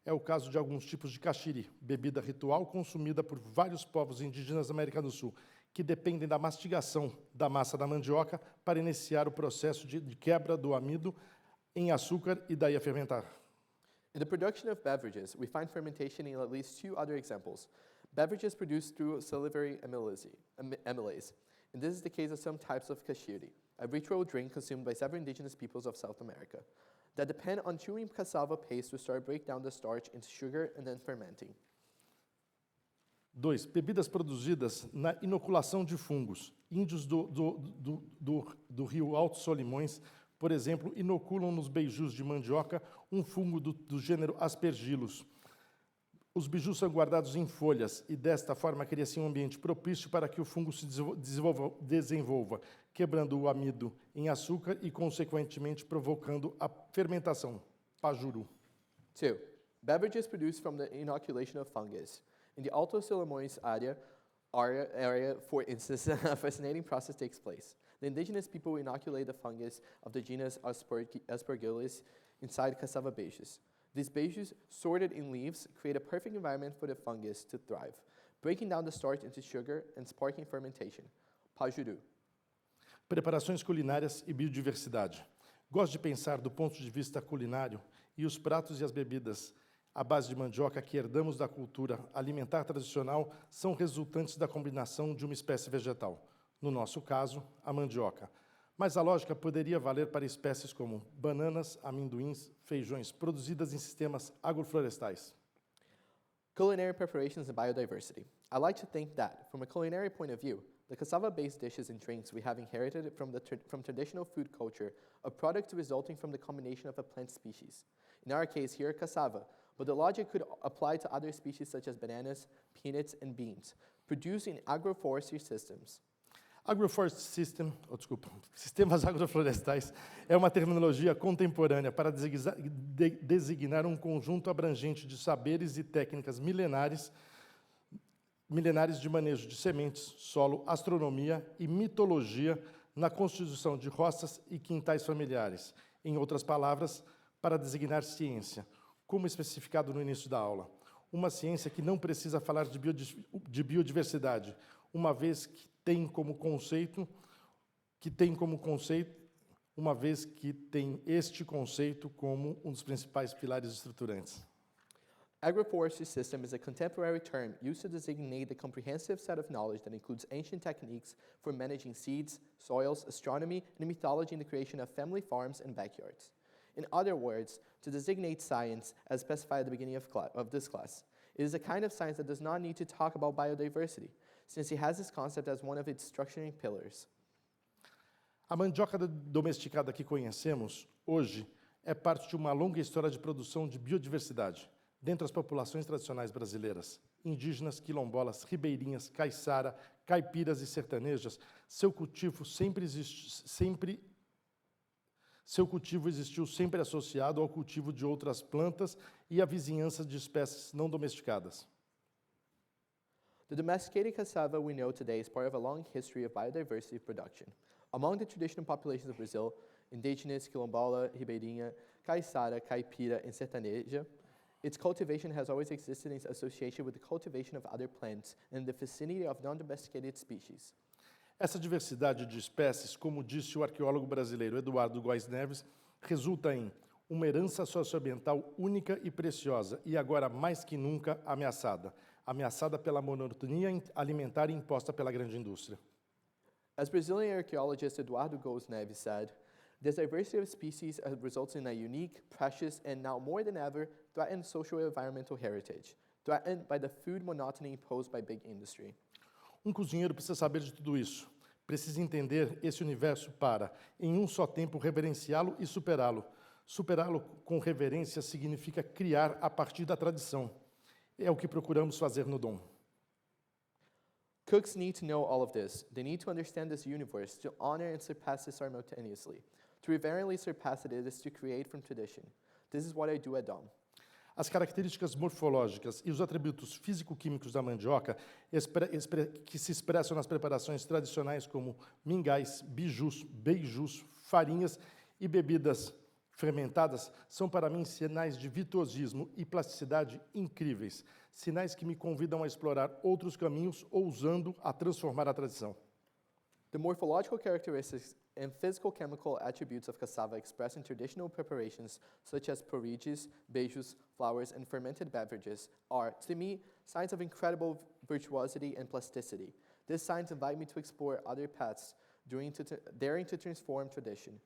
Speaker 5: É o caso de alguns tipos de caxiri, bebida ritual consumida por vários povos indígenas da América do Sul, que dependem da mastigação da massa da mandioca para iniciar o processo de quebra do amido em açúcar e daí a fermentar.
Speaker 6: In the production of beverages, we find fermentation in at least 2 other examples. Beverages produced through salivary amylase. And this is the case of some types of caxiri, a ritual drink consumed by several indigenous peoples of South America, that depend on chewing cassava paste to start break down the starch into sugar and then fermenting.
Speaker 5: 2. Bebidas produzidas na inoculação de fungos. Índios do rio Alto Solimões, por exemplo, inoculam nos beijus de mandioca um fungo do gênero Aspergillus. Os bijus são guardados em folhas e, desta forma, cria-se um ambiente propício para que o fungo se desenvolva, quebrando o amido em açúcar e, consequentemente, provocando a fermentação, pajuru.
Speaker 6: 2. Beverages produced from the inoculation of fungus. In the Alto Solimões area, for instance, a fascinating process takes place. The indigenous people inoculate the fungus of the genus Aspergillus inside cassava beijos. These beijos, sorted in leaves, create a perfect environment for the fungus to thrive, breaking down the starch into sugar and sparking fermentation. Pajuru.
Speaker 5: Preparações culinárias e biodiversidade. Gosto de pensar do ponto de vista culinário e os pratos e as bebidas à base de mandioca que herdamos da cultura alimentar tradicional são resultantes da combinação de uma espécie vegetal, no nosso caso, a mandioca. Mas a lógica poderia valer para espécies como bananas, amendoins, feijões, produzidas em sistemas agroflorestais.
Speaker 6: Culinary preparations and biodiversity. I like to think that, from a culinary point of view, the cassava-based dishes and drinks we have inherited from traditional food culture are products resulting from the combination of a plant species. In our case here, cassava, but the logic could apply to other species such as bananas, peanuts, and beans, produced in agroforestry systems.
Speaker 5: Agroforestry System, sistemas agroflorestais, é uma terminologia contemporânea para designar um conjunto abrangente de saberes e técnicas milenares de manejo de sementes, solo, astronomia e mitologia na constituição de roças e quintais familiares. Em outras palavras, para designar ciência, como especificado no início da aula. Uma ciência que não precisa falar de biodiversidade, uma vez que tem este conceito como um dos principais pilares estruturantes.
Speaker 6: Agroforestry system is a contemporary term used to designate the comprehensive set of knowledge that includes ancient techniques for managing seeds, soils, astronomy, and mythology in the creation of family farms and backyards. In other words, to designate science, as specified at the beginning of this class, it is a kind of science that does not need to talk about biodiversity, since it has this concept as one of its structuring pillars.
Speaker 5: A mandioca domesticada que conhecemos hoje é parte de uma longa história de produção de biodiversidade dentre as populações tradicionais brasileiras, indígenas, quilombolas, ribeirinhas, caiçara, caipiras e sertanejas. Seu cultivo existiu sempre associado ao cultivo de outras plantas e à vizinhança de espécies não domesticadas.
Speaker 6: The domesticated cassava we know today is part of a long history of biodiversity production. Among the traditional populations of Brazil, indigenous, quilombola, ribeirinha, caiçara, caipira, and sertaneja, its cultivation has always existed in association with the cultivation of other plants and the vicinity of non-domesticated species.
Speaker 5: Essa diversidade de espécies, como disse o arqueólogo brasileiro Eduardo Góes Neves, resulta em uma herança socioambiental única e preciosa e agora mais que nunca ameaçada pela monotonia alimentar imposta pela grande indústria.
Speaker 6: As Brazilian archaeologist Eduardo Góes Neves said, this diversity of species results in a unique, precious, and now more than ever, threatened social and environmental heritage, threatened by the food monotony imposed by big industry.
Speaker 5: Um cozinheiro precisa saber de tudo isso. Precisa entender esse universo para, em um só tempo, reverenciá-lo e superá-lo. Superá-lo com reverência significa criar a partir da tradição. É o que procuramos fazer no Dom.
Speaker 6: Cooks need to know all of this. They need to understand this universe, to honor and surpass it simultaneously. To reverently surpass it is to create from tradition. This is what I do at Dom.
Speaker 5: As características morfológicas e os atributos físico-químicos da mandioca que se expressam nas preparações tradicionais como mingais, bijus, beijus, farinhas e bebidas fermentadas são para mim sinais de virtuosismo e plasticidade incríveis, sinais que me convidam a explorar outros caminhos ousando a transformar a tradição.
Speaker 6: The morphological characteristics and physical chemical attributes of cassava expressed in traditional preparations such as porridges, beijos, flours, and fermented beverages are, to me, signs of incredible virtuosity and plasticity. These signs invite me to explore other paths, daring to transform tradition.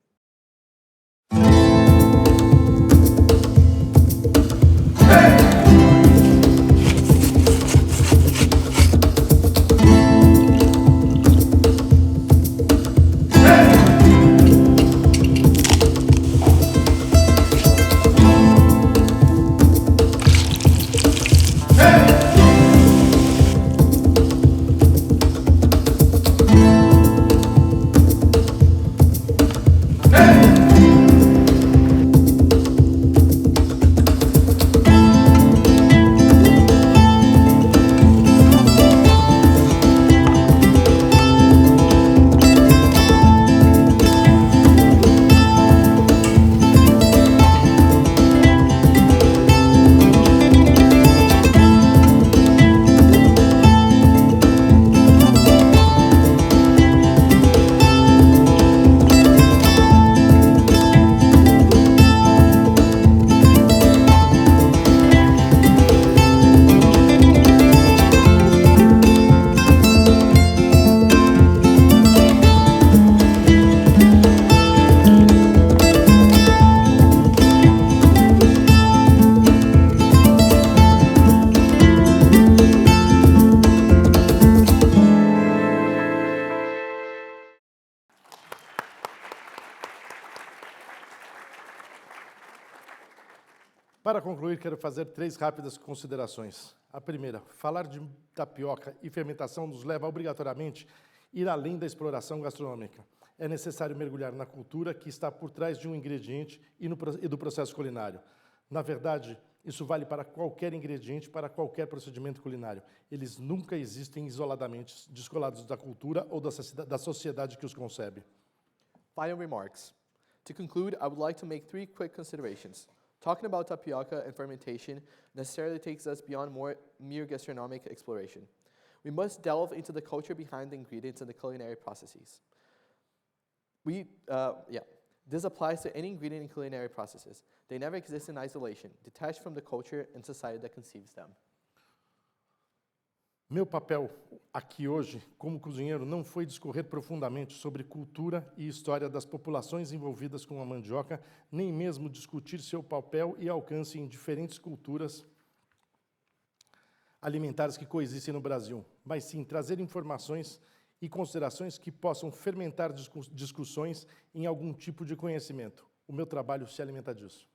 Speaker 5: Para concluir, quero fazer 3 rápidas considerações. A primeira, falar de tapioca e fermentação nos leva obrigatoriamente a ir além da exploração gastronômica. É necessário mergulhar na cultura que está por trás de um ingrediente e do processo culinário. Na verdade, isso vale para qualquer ingrediente, para qualquer procedimento culinário. Eles nunca existem isoladamente, descolados da cultura ou da sociedade que os concebe.
Speaker 6: Final remarks. To conclude, I would like to make 3 quick considerations. Talking about tapioca and fermentation necessarily takes us beyond mere gastronomic exploration. We must delve into the culture behind the ingredients and the culinary processes. This applies to any ingredient in culinary processes. They never exist in isolation, detached from the culture and society that conceives them.
Speaker 5: Meu papel aqui hoje, como cozinheiro, não foi discorrer profundamente sobre cultura e história das populações envolvidas com a mandioca, nem mesmo discutir seu papel e alcance em diferentes culturas alimentares que coexistem no Brasil, mas sim trazer informações e considerações que possam fermentar discussões em algum tipo de conhecimento. O meu trabalho se alimenta disso.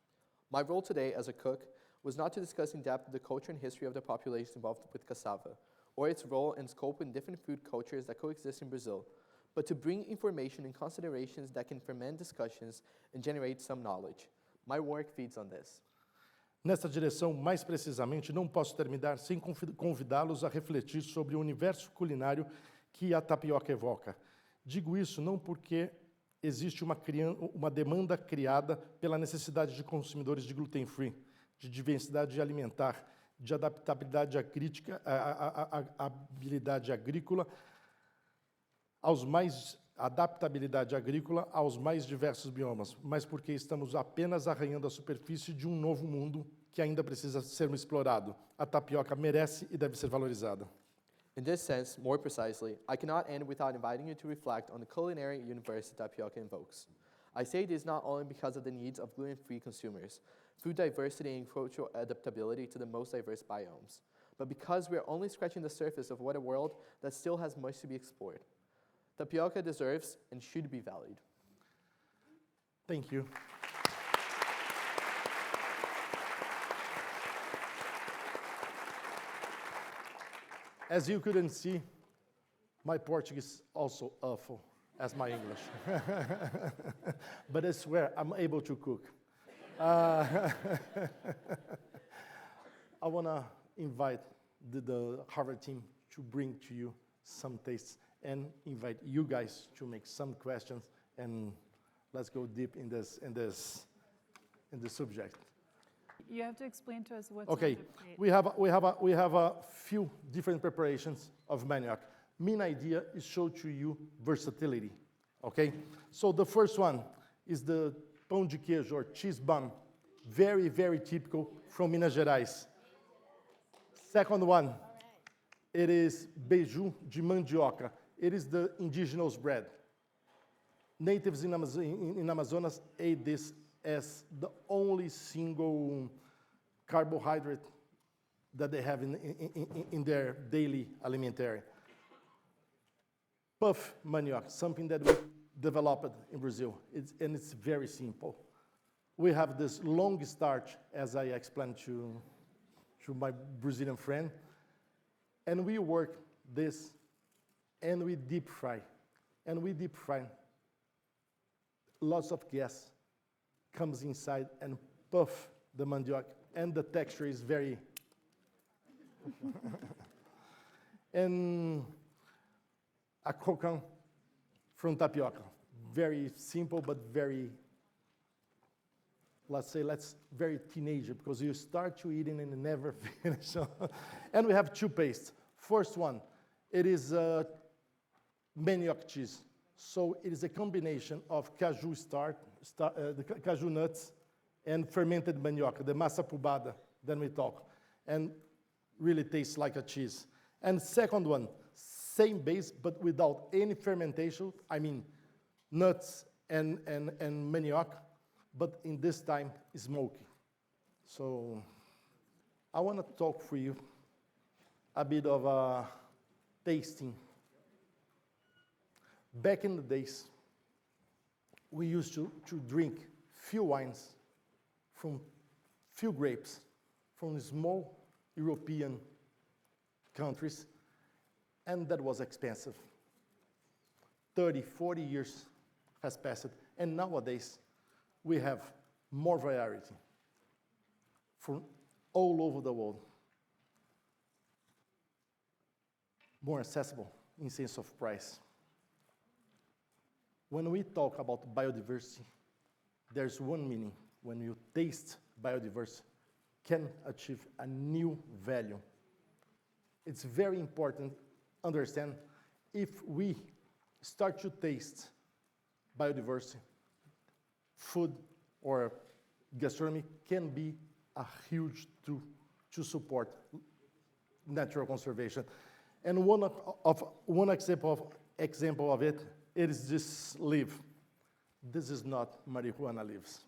Speaker 6: My role today as a cook was not to discuss in depth the culture and history of the populations involved with cassava, or its role and scope in different food cultures that coexist in Brazil, but to bring information and considerations that can ferment discussions and generate some knowledge. My work feeds on this.
Speaker 5: Nesta direção, mais precisamente, não posso terminar sem convidá-los a refletir sobre o universo culinário que a tapioca evoca. Digo isso não porque existe uma demanda criada pela necessidade de consumidores de gluten-free, de diversidade alimentar, de adaptabilidade agrícola aos mais diversos biomas, mas porque estamos apenas arranhando a superfície de um novo mundo que ainda precisa ser explorado. A tapioca merece e deve ser valorizada.
Speaker 6: In this sense, more precisely, I cannot end without inviting you to reflect on the culinary universe that tapioca invokes. I say this not only because of the needs of gluten-free consumers, food diversity and cultural adaptability to the most diverse biomes, but because we are only scratching the surface of what a world that still has much to be explored. Tapioca deserves and should be valued.
Speaker 5: Thank you. As you couldn't see, my Portuguese is also awful as my English. But I swear, I'm able to cook. I want to invite the Harvard team to bring to you some tastes and invite you guys to make some questions, and let's go deep in the subject.
Speaker 1: You have to explain to us what's
Speaker 5: Okay,
Speaker 1: on the plate.
Speaker 5: we have a few different preparations of manioc. Main idea is show to you versatility. Okay, so the first one is the pão de queijo or cheese bun, very very typical from Minas Gerais. Second one, it is beiju de mandioca. It is the indigenous bread. Natives in Amazonas ate this as the only single carbohydrate that they have in their daily alimentary. Puff manioc, something that we developed in Brazil, and it's very simple. We have this long starch, as I explained to my Brazilian friend, and we work this, and we deep fry, lots of gas comes inside and puff the mandioc, and the texture is very and a croquant from tapioca, very simple but very, very teenager, because you start to eating and never finish. And we have two pastes. First one, it is manioc cheese. So it is a combination of cashew the cashew nuts and fermented manioc, the massa pubada, then we talk, and really tastes like a cheese. And second one, same base, but without any fermentation, I mean nuts and manioc, but in this time, smoky. So I want to talk for you a bit of a tasting. Back in the days, we used to drink few wines from few grapes from small European countries, and that was expensive. 30, 40 years has passed, and nowadays we have more variety from all over the world. More accessible in sense of price. When we talk about biodiversity, there's one meaning. When you taste biodiversity, can achieve a new value. It's very important to understand if we start to taste biodiversity, food or gastronomy can be a huge tool to support natural conservation. And one example of it is this leaf. This is not marijuana leaves.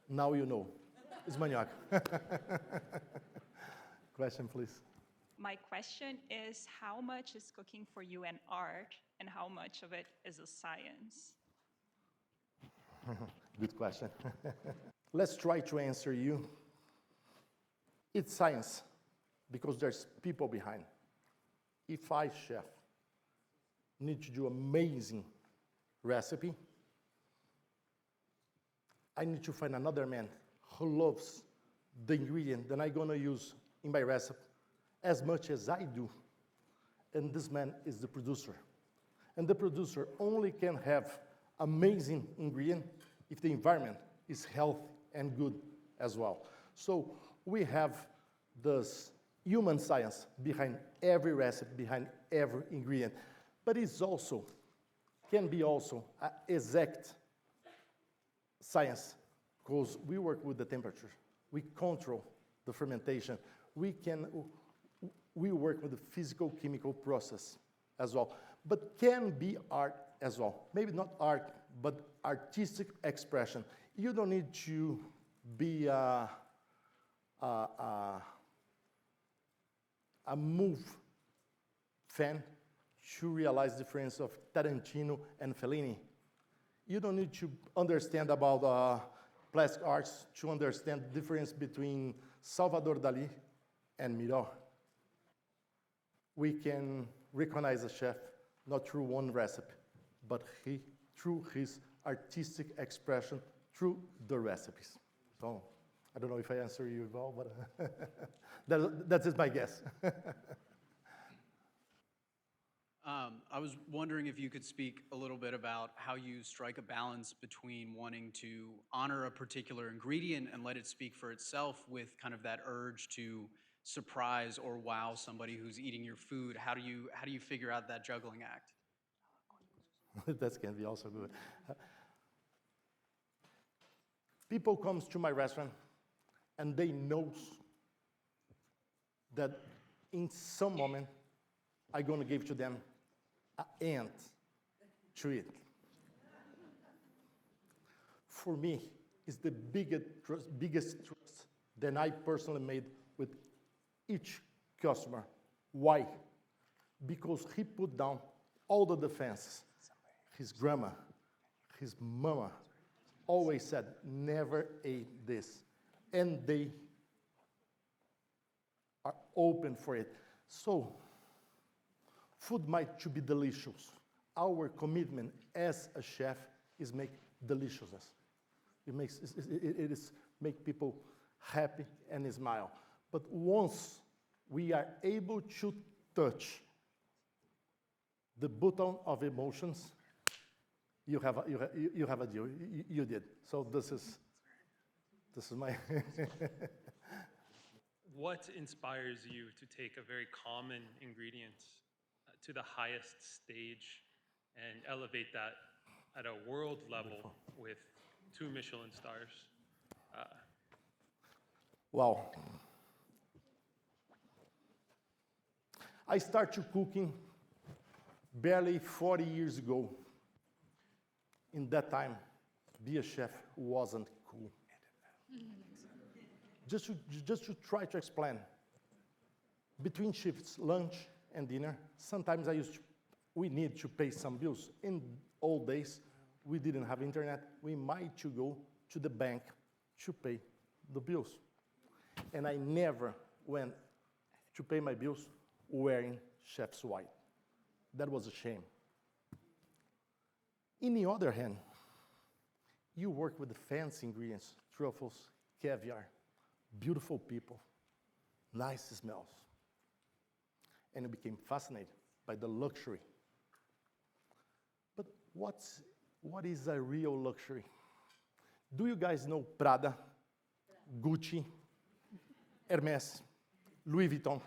Speaker 5: Now you know. It's manioc. Question, please.
Speaker 7: My question is, how much is cooking for you an art, and how much of it is a science?
Speaker 5: Good question. Let's try to answer you. It's science, because there's people behind. If I, chef, need to do amazing recipe, I need to find another man who loves the ingredient that I'm gonna use in my recipe as much as I do. And this man is the producer. And the producer only can have amazing ingredient if the environment is healthy and good as well. So we have this human science behind every recipe, behind every ingredient. But it's also, can be also an exact science, because we work with the temperature. We control the fermentation. We work with the physical chemical process as well. But can be art as well. Maybe not art, but artistic expression. You don't need to be a move fan to realize the difference of Tarantino and Fellini. You don't need to understand about plastic arts to understand the difference between Salvador Dali and Miró. We can recognize a chef not through one recipe, but through his artistic expression through the recipes. So I don't know if I answer you well, but that is my guess.
Speaker 8: I was wondering if you could speak a little bit about how you strike a balance between wanting to honor a particular ingredient and let it speak for itself with kind of that urge to surprise or wow somebody who's eating your food. How do you figure out that juggling act?
Speaker 5: That can be also good. People comes to my restaurant and they knows that in some moment I'm gonna give to them an ant to eat. For me, it's the biggest trust that I personally made with each customer. Why? Because he put down all the defenses. His grandma, his mama always said, never ate this. And they are open for it. So, food might be delicious. Our commitment as a chef is make deliciousness. It is make people happy and smile. But once we are able to touch the button of emotions, you have a deal. You did. So this is my.
Speaker 9: What inspires you to take a very common ingredient to the highest stage and elevate that at a world level with 2 Michelin stars?
Speaker 5: Wow. I started cooking barely 40 years ago. In that time, be a chef wasn't cool. Just to try to explain, between shifts, lunch and dinner, sometimes we need to pay some bills. In old days, we didn't have internet. We might to go to the bank to pay the bills. And I never went to pay my bills wearing chef's white. That was a shame. In the other hand, you work with the fancy ingredients, truffles, caviar, beautiful people, nice smells. And you became fascinated by the luxury. But what is a real luxury? Do you guys know Prada, Gucci, Hermes, Louis Vuitton?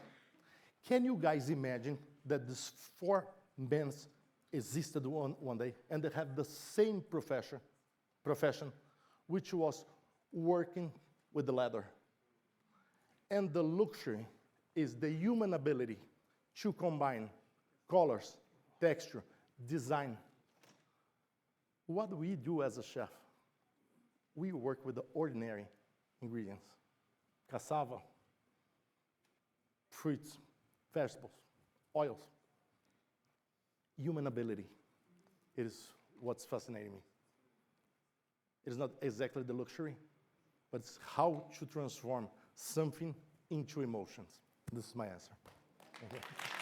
Speaker 5: Can you guys imagine that these four men existed one day and they have the same profession, which was working with the leather? And the luxury is the human ability to combine colors, texture, design. What we do as a chef, we work with the ordinary ingredients. Cassava, fruits, vegetables, oils. Human ability is what's fascinating me. It is not exactly the luxury, but it's how to transform something into emotions. This is my answer. Thank you.